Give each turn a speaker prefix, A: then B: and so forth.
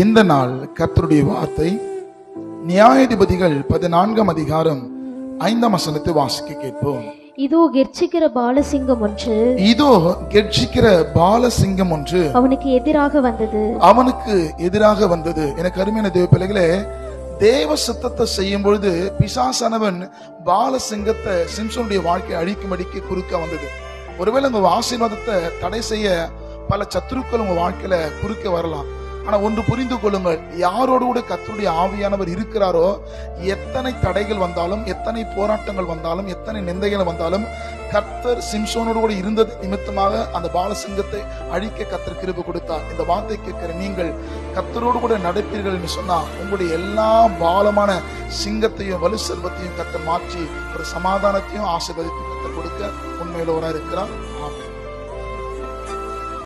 A: இந்த நாள் கர்த்தருடைய வார்த்தை நியாயாதிபதிகள் 14ஆம் அதிகாரம் 5ஆம் வசனத்தை வாசிக்க கேட்போம்.
B: இதோ கெர்ச்சிக்கிற பாலசிங்கம் ஒன்று,
A: இதோ கெர்ச்சிக்கிற பாலசிங்கம் ஒன்று
B: அவனுக்கு எதிராக வந்தது.
A: அவனுக்கு எதிராக வந்தது. எனக்கு அருமையான தேவ பிள்ளைகளே, தேவ சித்தத்தை செய்யும் பொழுது பிசாசானவன் பாலசிங்கத்தை சிம்சோனுடைய வாழ்க்கையை அழிக்கும்படிக்கு குறுக்க வந்தது. ஒருவேளை உங்க ஆசீர்வாதத்தை தடை செய்ய பல சத்துருக்கள் உங்க வாழ்க்கையில குறுக்க வரலாம். ஆனா ஒன்று புரிந்து கொள்ளுங்கள், யாரோடு கூட கர்த்தருடைய ஆவியானவர் இருக்கிறாரோ, எத்தனை தடைகள் வந்தாலும், எத்தனை போராட்டங்கள் வந்தாலும், எத்தனை நிந்தைகள் வந்தாலும், கர்த்தர் சிம்சோனோடு கூட இருந்தது நிமித்தமாக அந்த பாலசிங்கத்தை அழிக்க கர்த்தர் கிருபை கொடுத்தார். இந்த வார்த்தை கேட்கிற நீங்கள் கர்த்தரோடு கூட நடப்பீர்கள் என்று சொன்னா, உங்களுடைய எல்லா பாலமான சிங்கத்தையும் வலு செல்வத்தையும் கர்த்தர் மாற்றி ஒரு சமாதானத்தையும் ஆசீர்வாதத்தையும் கர்த்தர் கொடுக்க உண்மையிலவராக இருக்கிறார். ஆமென்.